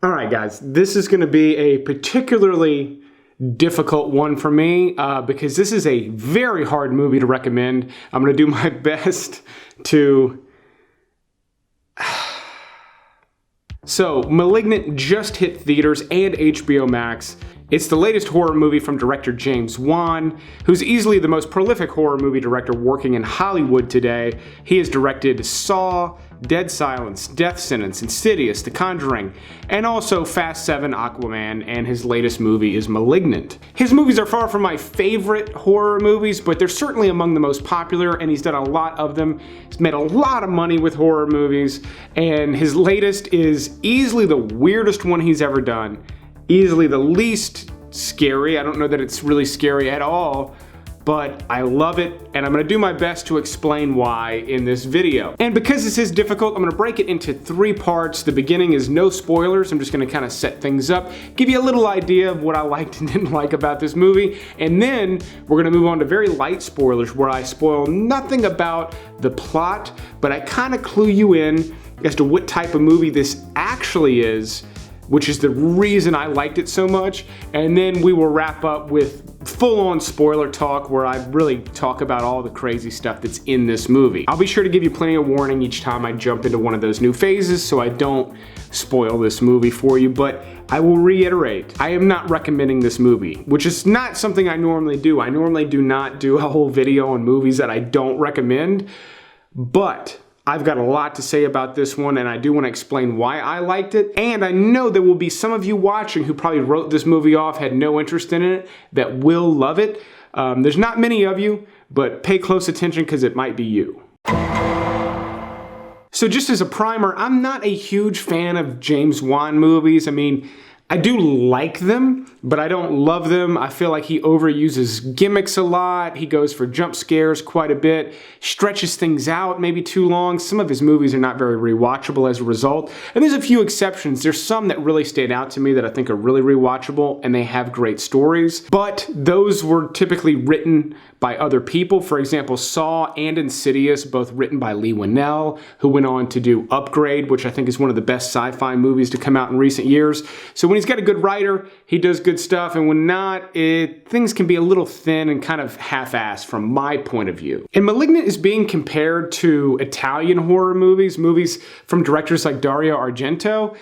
Alright guys, this is going to be a particularly difficult one for me because this is a very hard movie to recommend. I'm going to do my best to... So, Malignant just hit theaters and HBO Max. It's the latest horror movie from director James Wan, who's easily the most prolific horror movie director working in Hollywood today. He has directed Saw, Dead Silence, Death Sentence, Insidious, The Conjuring, and also Fast 7, Aquaman, and his latest movie is Malignant. His movies are far from my favorite horror movies, but they're certainly among the most popular, and he's done a lot of them. He's made a lot of money with horror movies, and his latest is easily the weirdest one he's ever done. Easily the least scary. I don't know that it's really scary at all, but I love it, and I'm gonna do my best to explain why in this video. And because this is difficult, I'm gonna break it into 3 parts. The beginning is no spoilers. I'm just gonna kind of set things up, give you a little idea of what I liked and didn't like about this movie, and then we're gonna move on to very light spoilers where I spoil nothing about the plot, but I kind of clue you in as to what type of movie this actually is, which is the reason I liked it so much, and then we will wrap up with full-on spoiler talk where I really talk about all the crazy stuff that's in this movie. I'll be sure to give you plenty of warning each time I jump into one of those new phases so I don't spoil this movie for you, but I will reiterate, I am not recommending this movie, which is not something I normally do. I normally do not do a whole video on movies that I don't recommend, but I've got a lot to say about this one, and I do want to explain why I liked it. And I know there will be some of you watching who probably wrote this movie off, had no interest in it, that will love it. There's not many of you, but pay close attention because it might be you. So just as a primer, I'm not a huge fan of James Wan movies. I mean, I do like them, but I don't love them. I feel like he overuses gimmicks a lot. He goes for jump scares quite a bit, stretches things out maybe too long. Some of his movies are not very rewatchable as a result. And there's a few exceptions. There's some that really stand out to me that I think are really rewatchable and they have great stories. But those were typically written by other people. For example, Saw and Insidious, both written by Leigh Whannell, who went on to do Upgrade, which I think is one of the best sci-fi movies to come out in recent years. So when he's got a good writer, he does good stuff, and when not, things can be a little thin and kind of half-assed from my point of view. And Malignant is being compared to Italian horror movies from directors like Dario Argento,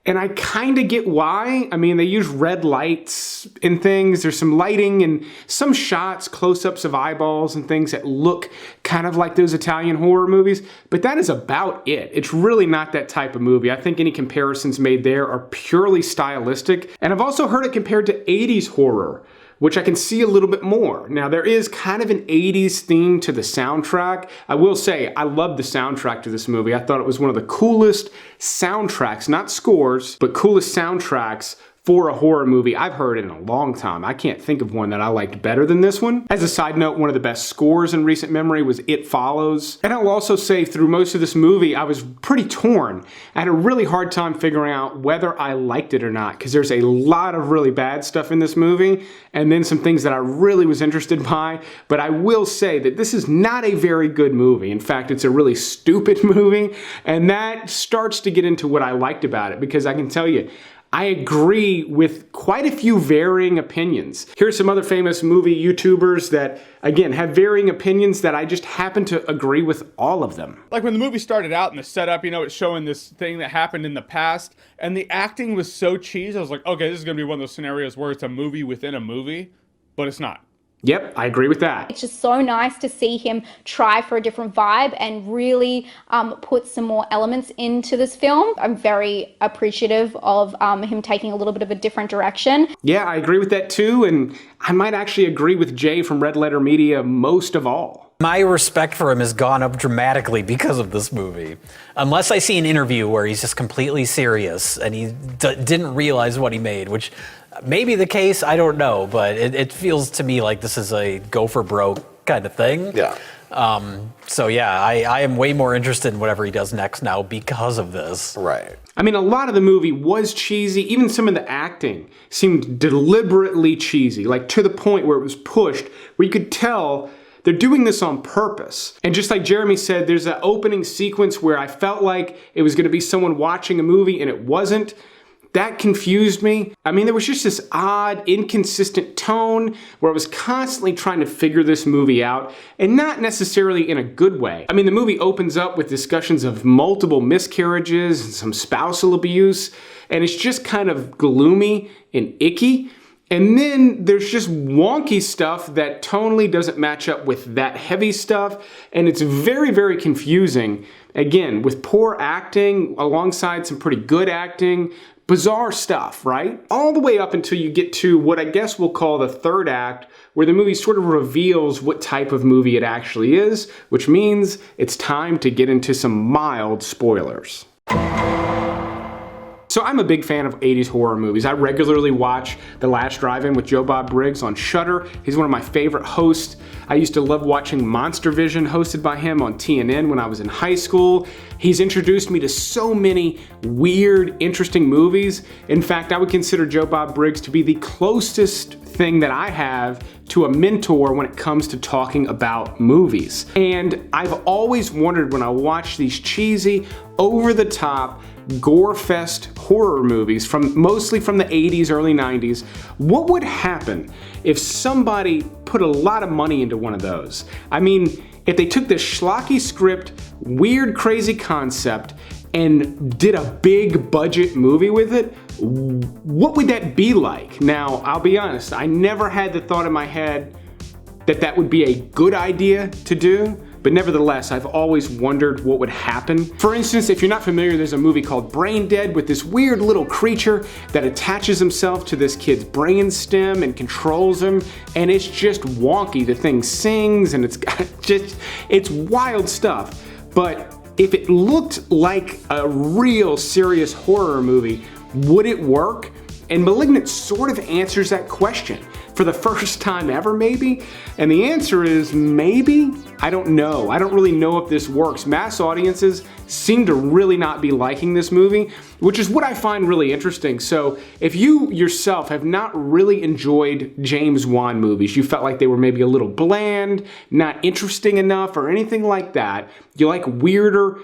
and I kind of get why. I mean, they use red lights and things. There's some lighting and some shots, close-ups of eyeballs and things that look kind of like those Italian horror movies, but that is about it. It's really not that type of movie. I think any comparisons made there are purely stylistic, and I've also heard it compared to 80s horror, which I can see a little bit more. Now, there is kind of an 80s theme to the soundtrack. I will say, I love the soundtrack to this movie. I thought it was one of the coolest soundtracks, not scores, but coolest soundtracks for a horror movie I've heard in a long time. I can't think of one that I liked better than this one. As a side note, one of the best scores in recent memory was It Follows. And I'll also say through most of this movie, I was pretty torn. I had a really hard time figuring out whether I liked it or not, because there's a lot of really bad stuff in this movie, and then some things that I really was interested by. But I will say that this is not a very good movie. In fact, it's a really stupid movie, and that starts to get into what I liked about it, because I can tell you, I agree with quite a few varying opinions. Here's some other famous movie YouTubers that, again, have varying opinions that I just happen to agree with all of them. Like when the movie started out and the setup, you know, it's showing this thing that happened in the past, and the acting was so cheesy. I was like, okay, this is gonna be one of those scenarios where it's a movie within a movie, but it's not. Yep, I agree with that. It's just so nice to see him try for a different vibe and really put some more elements into this film. I'm very appreciative of him taking a little bit of a different direction. Yeah, I agree with that too, and I might actually agree with Jay from Red Letter Media most of all. My respect for him has gone up dramatically because of this movie. Unless I see an interview where he's just completely serious and he didn't realize what he made, which may be the case, I don't know, but it feels to me like this is a go for broke kind of thing. Yeah. So yeah, I am way more interested in whatever he does next now because of this. Right. I mean, a lot of the movie was cheesy. Even some of the acting seemed deliberately cheesy, like to the point where it was pushed, where you could tell they're doing this on purpose. And just like Jeremy said, there's an opening sequence where I felt like it was going to be someone watching a movie and it wasn't. That confused me. I mean, there was just this odd, inconsistent tone where I was constantly trying to figure this movie out, and not necessarily in a good way. I mean, the movie opens up with discussions of multiple miscarriages and some spousal abuse, and it's just kind of gloomy and icky. And then there's just wonky stuff that tonally doesn't match up with that heavy stuff, and it's very, very confusing. Again, with poor acting alongside some pretty good acting, bizarre stuff, right? All the way up until you get to what I guess we'll call the third act, where the movie sort of reveals what type of movie it actually is, which means it's time to get into some mild spoilers. So I'm a big fan of 80s horror movies. I regularly watch The Last Drive-In with Joe Bob Briggs on Shudder. He's one of my favorite hosts. I used to love watching Monster Vision hosted by him on TNN when I was in high school. He's introduced me to so many weird, interesting movies. In fact, I would consider Joe Bob Briggs to be the closest thing that I have to a mentor when it comes to talking about movies. And I've always wondered when I watch these cheesy, over-the-top, gore-fest horror movies, mostly from the 80s, early 90s, what would happen if somebody put a lot of money into one of those? I mean, if they took this schlocky script, weird, crazy concept, and did a big budget movie with it, what would that be like? Now, I'll be honest, I never had the thought in my head that that would be a good idea to do, but nevertheless, I've always wondered what would happen. For instance, if you're not familiar, there's a movie called Brain Dead with this weird little creature that attaches himself to this kid's brain stem and controls him, and it's just wonky. The thing sings, and it's wild stuff. But if it looked like a real serious horror movie, would it work? And Malignant sort of answers that question for the first time ever, maybe? And the answer is maybe? I don't know. I don't really know if this works. Mass audiences seem to really not be liking this movie, which is what I find really interesting. So if you yourself have not really enjoyed James Wan movies, you felt like they were maybe a little bland, not interesting enough, or anything like that, you like weirder,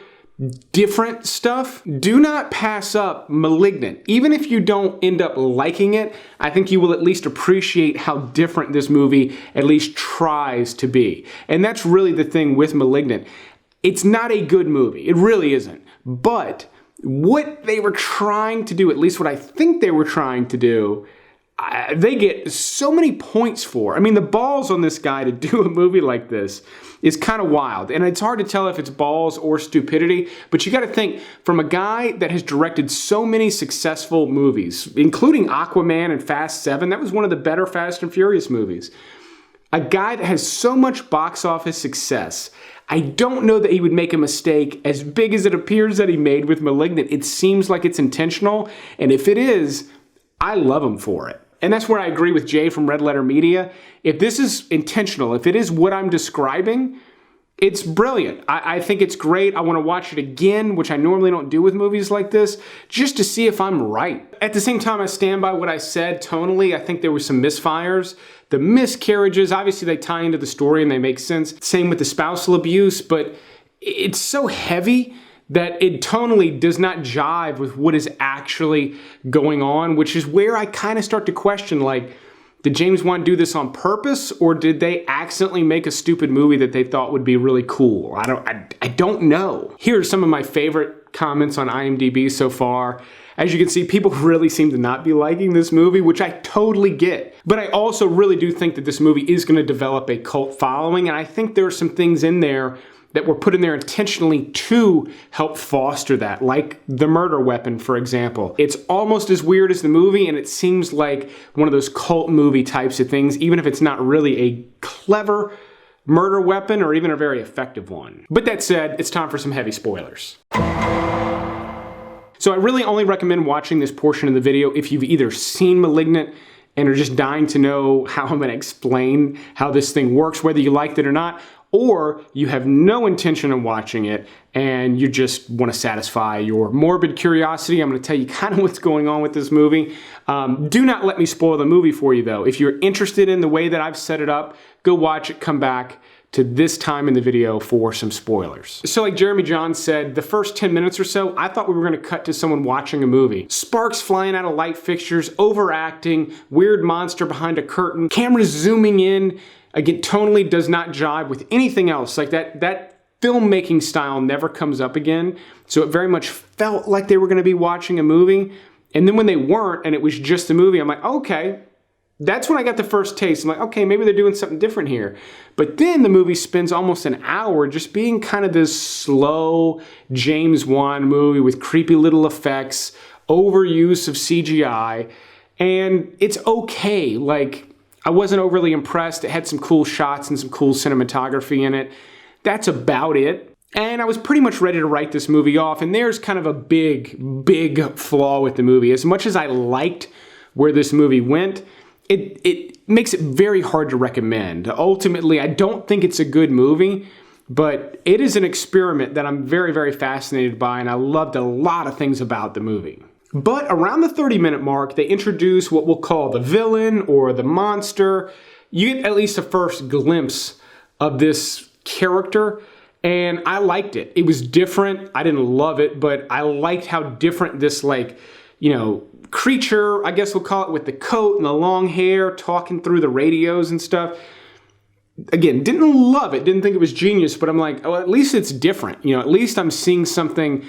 different stuff, do not pass up Malignant. Even if you don't end up liking it, I think you will at least appreciate how different this movie at least tries to be. And that's really the thing with Malignant. It's not a good movie. It really isn't. But what they were trying to do, at least what I think they were trying to do, they get so many points for. I mean, the balls on this guy to do a movie like this is kind of wild. And it's hard to tell if it's balls or stupidity, but you got to think, from a guy that has directed so many successful movies, including Aquaman and Fast 7, that was one of the better Fast and Furious movies. A guy that has so much box office success, I don't know that he would make a mistake as big as it appears that he made with Malignant. It seems like it's intentional, and if it is, I love him for it. And that's where I agree with Jay from Red Letter Media. If this is intentional, if it is what I'm describing, it's brilliant. I think it's great. I want to watch it again, which I normally don't do with movies like this, just to see if I'm right. At the same time, I stand by what I said tonally. I think there were some misfires. The miscarriages, obviously they tie into the story and they make sense. Same with the spousal abuse, but it's so heavy that it tonally does not jive with what is actually going on, which is where I kind of start to question, like, did James Wan do this on purpose, or did they accidentally make a stupid movie that they thought would be really cool? I don't know. Here are some of my favorite comments on IMDb so far. As you can see, people really seem to not be liking this movie, which I totally get. But I also really do think that this movie is going to develop a cult following, and I think there are some things in there that were put in there intentionally to help foster that, like the murder weapon, for example. It's almost as weird as the movie, and it seems like one of those cult movie types of things, even if it's not really a clever murder weapon or even a very effective one. But that said, it's time for some heavy spoilers. So I really only recommend watching this portion of the video if you've either seen Malignant and are just dying to know how I'm going to explain how this thing works, whether you liked it or not, or you have no intention of watching it and you just want to satisfy your morbid curiosity. I'm going to tell you kind of what's going on with this movie. Do not let me spoil the movie for you, though. If you're interested in the way that I've set it up, go watch it, come back, to this time in the video for some spoilers. So like Jeremy Johns said, the first 10 minutes or so, I thought we were gonna cut to someone watching a movie. Sparks flying out of light fixtures, overacting, weird monster behind a curtain, cameras zooming in. Again, tonally does not jive with anything else. Like that filmmaking style never comes up again. So it very much felt like they were gonna be watching a movie. And then when they weren't and it was just a movie, I'm like, okay. That's when I got the first taste. I'm like, okay, maybe they're doing something different here. But then the movie spends almost an hour just being kind of this slow James Wan movie with creepy little effects, overuse of CGI, and it's okay. Like, I wasn't overly impressed. It had some cool shots and some cool cinematography in it. That's about it. And I was pretty much ready to write this movie off, and there's kind of a big flaw with the movie. As much as I liked where this movie went, it makes it very hard to recommend. Ultimately, I don't think it's a good movie, but it is an experiment that I'm very fascinated by, and I loved a lot of things about the movie. But around the 30-minute mark, they introduce what we'll call the villain or the monster. You get at least a first glimpse of this character, and I liked it. It was different. I didn't love it, but I liked how different this, like, you know, creature, I guess we'll call it, with the coat and the long hair, talking through the radios and stuff. Again, didn't love it, didn't think it was genius, but I'm like, oh, at least it's different. You know, at least I'm seeing something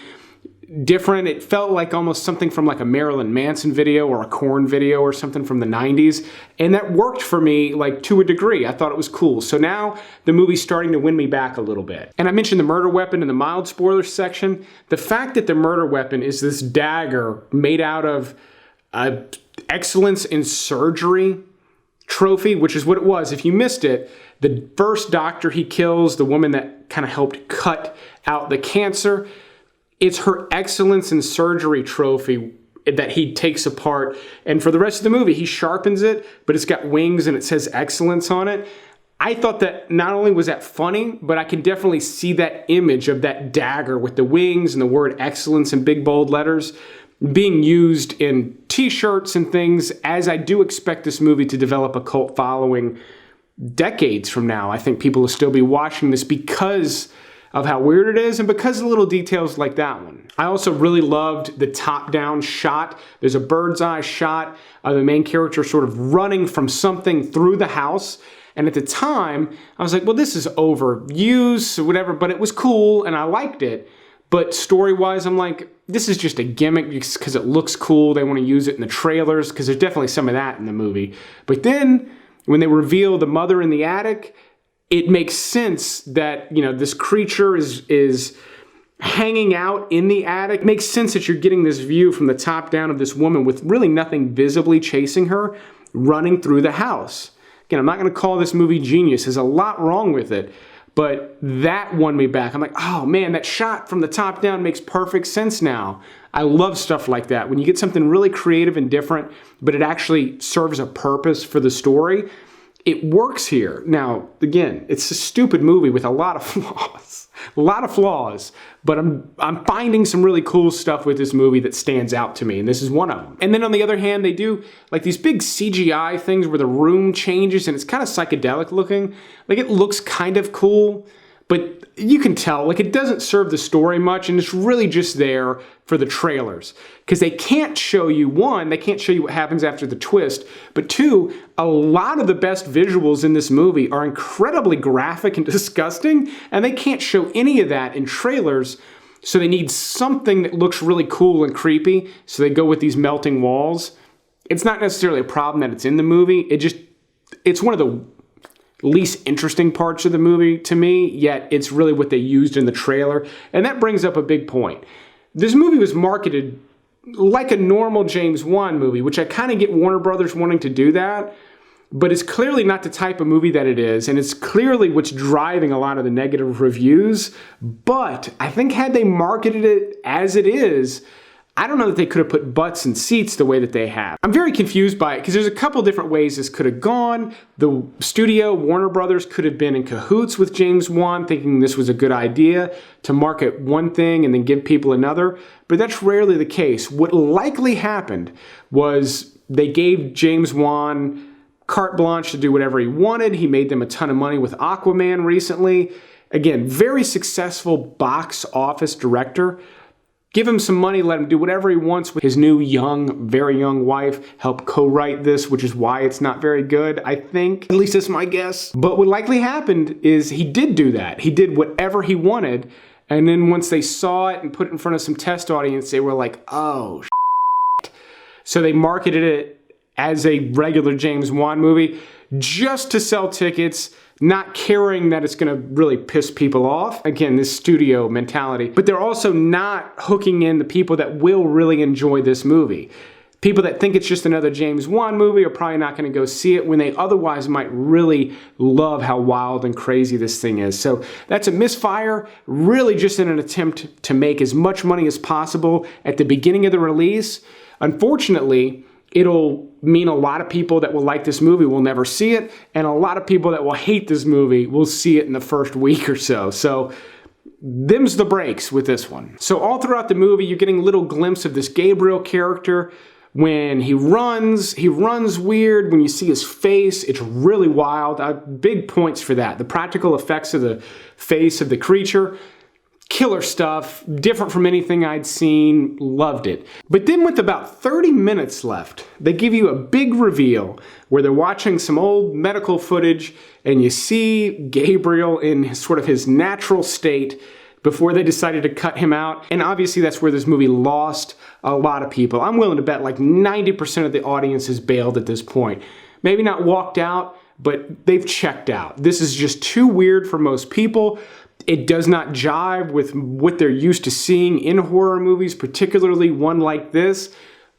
different. It felt like almost something from like a Marilyn Manson video or a Korn video or something from the 90s. And that worked for me, like, to a degree. I thought it was cool. So now the movie's starting to win me back a little bit. And I mentioned the murder weapon in the mild spoilers section. The fact that the murder weapon is this dagger made out of excellence in surgery trophy, which is what it was. If you missed it, the first doctor he kills, the woman that kind of helped cut out the cancer, it's her excellence in surgery trophy that he takes apart. And for the rest of the movie, he sharpens it, but it's got wings and it says excellence on it. I thought that not only was that funny, but I can definitely see that image of that dagger with the wings and the word excellence in big bold letters being used in t-shirts and things, as I do expect this movie to develop a cult following decades from now. I think people will still be watching this because of how weird it is and because of little details like that one. I also really loved the top-down shot. There's a bird's eye shot of the main character sort of running from something through the house. And at the time, I was like, well, this is overused or whatever, but it was cool and I liked it. But story-wise, I'm like, this is just a gimmick because it looks cool. They want to use it in the trailers because there's definitely some of that in the movie. But then when they reveal the mother in the attic, it makes sense that, you know, this creature is hanging out in the attic. It makes sense that you're getting this view from the top down of this woman with really nothing visibly chasing her, running through the house. Again, I'm not going to call this movie genius. There's a lot wrong with it. But that won me back. I'm like, oh man, that shot from the top down makes perfect sense now. I love stuff like that. When you get something really creative and different, but it actually serves a purpose for the story, it works here. Now, again, it's a stupid movie with a lot of flaws. A lot of flaws. But I'm finding some really cool stuff with this movie that stands out to me, and this is one of them. And then on the other hand, they do like these big CGI things where the room changes and it's kind of psychedelic looking. Like, it looks kind of cool, but you can tell, like, it doesn't serve the story much, and it's really just there for the trailers. Because they can't show you, one, they can't show you what happens after the twist, but two, a lot of the best visuals in this movie are incredibly graphic and disgusting, and they can't show any of that in trailers, so they need something that looks really cool and creepy, so they go with these melting walls. It's not necessarily a problem that it's in the movie, it's one of the least interesting parts of the movie to me, yet it's really what they used in the trailer. And that brings up a big point. This movie was marketed like a normal James Wan movie, which I kind of get Warner Brothers wanting to do that, but it's clearly not the type of movie that it is, and it's clearly what's driving a lot of the negative reviews. But I think had they marketed it as it is, I don't know that they could have put butts in seats the way that they have. I'm very confused by it because there's a couple different ways this could have gone. The studio, Warner Brothers, could have been in cahoots with James Wan, thinking this was a good idea to market one thing and then give people another, but that's rarely the case. What likely happened was they gave James Wan carte blanche to do whatever he wanted. He made them a ton of money with Aquaman recently. Again, very successful box office director. Give him some money, let him do whatever he wants with his new very young wife, help co-write this, which is why it's not very good, I think. At least that's my guess. But what likely happened is he did do that. He did whatever he wanted, and then once they saw it and put it in front of some test audience, they were like, oh, shit. So they marketed it as a regular James Wan movie just to sell tickets, not caring that it's going to really piss people off. Again, this studio mentality. But they're also not hooking in the people that will really enjoy this movie. People that think it's just another James Wan movie are probably not going to go see it when they otherwise might really love how wild and crazy this thing is. So that's a misfire, really just in an attempt to make as much money as possible at the beginning of the release. Unfortunately, it'll mean a lot of people that will like this movie will never see it, and a lot of people that will hate this movie will see it in the first week or so. So them's the breaks with this one. So all throughout the movie, you're getting a little glimpse of this Gabriel character. When he runs weird. When you see his face, it's really wild. Big points for that. The practical effects of the face of the creature, killer stuff, different from anything I'd seen, loved it. But then with about 30 minutes left, they give you a big reveal where they're watching some old medical footage and you see Gabriel in sort of his natural state before they decided to cut him out. And obviously that's where this movie lost a lot of people. I'm willing to bet like 90% of the audience has bailed at this point. Maybe not walked out, but they've checked out. This is just too weird for most people. It does not jive with what they're used to seeing in horror movies, particularly one like this.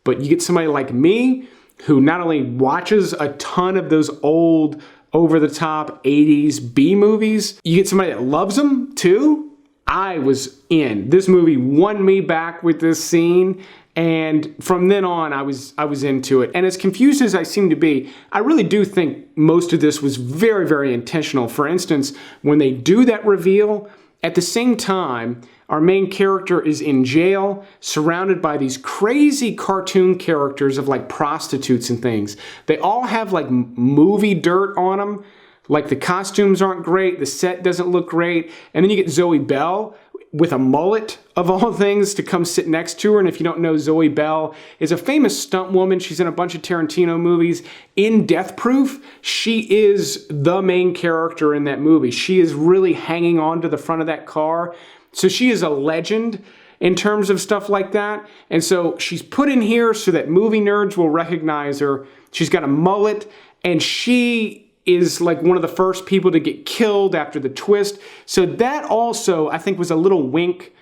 But you get somebody like me who not only watches a ton of those old over-the-top 80s B movies, you get somebody that loves them too. I was in. This movie won me back with this scene, and from then on, I was into it. And as confused as I seem to be, I really do think most of this was very, very intentional. For instance, when they do that reveal, at the same time, our main character is in jail, surrounded by these crazy cartoon characters of like prostitutes and things. They all have like movie dirt on them. Like the costumes aren't great, the set doesn't look great, and then you get Zoe Bell with a mullet, of all things, to come sit next to her. And if you don't know, Zoe Bell is a famous stunt woman. She's in a bunch of Tarantino movies. In Death Proof, she is the main character in that movie. She is really hanging on to the front of that car. So she is a legend in terms of stuff like that. And so she's put in here so that movie nerds will recognize her. She's got a mullet, and she is like one of the first people to get killed after the twist. So that also, I think, was a little wink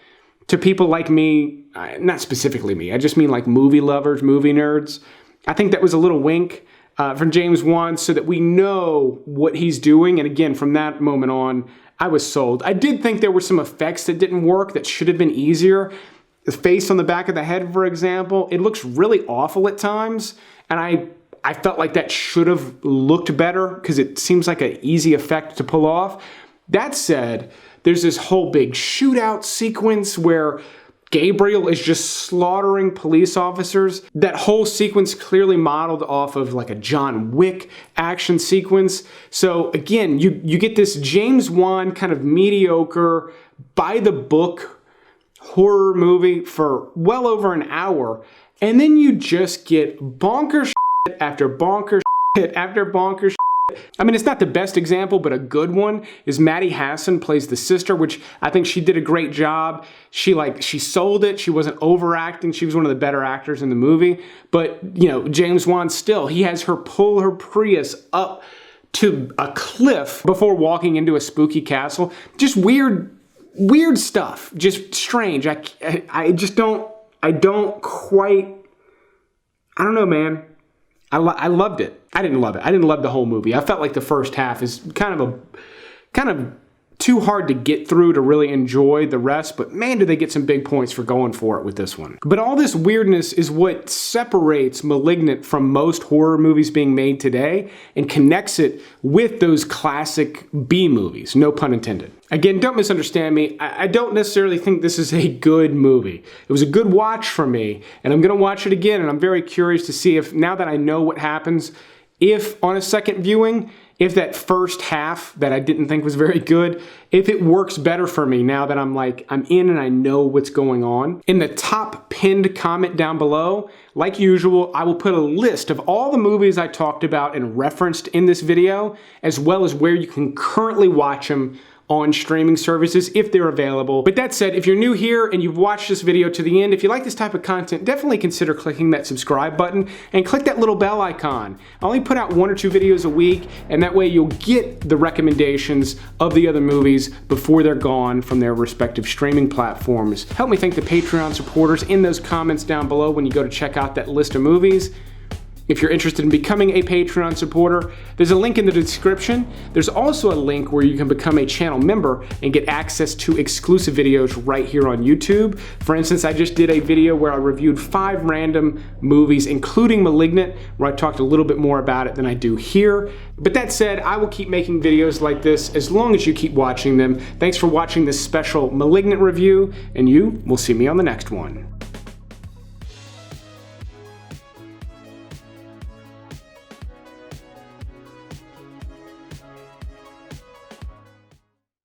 to people like me. Not specifically me, I just mean like movie lovers, movie nerds. I think that was a little wink from James Wan so that we know what he's doing. And again, from that moment on, I was sold. I did think there were some effects that didn't work that should have been easier. The face on the back of the head, for example, it looks really awful at times. And I felt like that should have looked better because it seems like an easy effect to pull off. That said, there's this whole big shootout sequence where Gabriel is just slaughtering police officers. That whole sequence clearly modeled off of like a John Wick action sequence. So again, you get this James Wan kind of mediocre, by the book horror movie for well over an hour. And then you just get bonkers after bonkers after bonkers. I mean, it's not the best example, but a good one is Maddie Hasson plays the sister, which I think she did a great job. She sold it. She wasn't overacting. She was one of the better actors in the movie. But, you know, James Wan still, he has her pull her Prius up to a cliff before walking into a spooky castle. Just weird stuff. Just strange. I don't quite, I don't know, man. I loved it. I didn't love it. I didn't love the whole movie. I felt like the first half is kind of too hard to get through to really enjoy the rest, but man, do they get some big points for going for it with this one. But all this weirdness is what separates Malignant from most horror movies being made today and connects it with those classic B movies, no pun intended. Again, don't misunderstand me. I don't necessarily think this is a good movie. It was a good watch for me, and I'm going to watch it again, and I'm very curious to see if, now that I know what happens, if on a second viewing, if that first half that I didn't think was very good, if it works better for me now that I'm in and I know what's going on. In the top pinned comment down below, like usual, I will put a list of all the movies I talked about and referenced in this video, as well as where you can currently watch them on streaming services if they're available. But that said, if you're new here and you've watched this video to the end, if you like this type of content, definitely consider clicking that subscribe button and click that little bell icon. I only put out 1 or 2 videos a week, and that way you'll get the recommendations of the other movies before they're gone from their respective streaming platforms. Help me thank the Patreon supporters in those comments down below when you go to check out that list of movies. If you're interested in becoming a Patreon supporter, there's a link in the description. There's also a link where you can become a channel member and get access to exclusive videos right here on YouTube. For instance, I just did a video where I reviewed 5 random movies, including Malignant, where I talked a little bit more about it than I do here. But that said, I will keep making videos like this as long as you keep watching them. Thanks for watching this special Malignant review, and you will see me on the next one.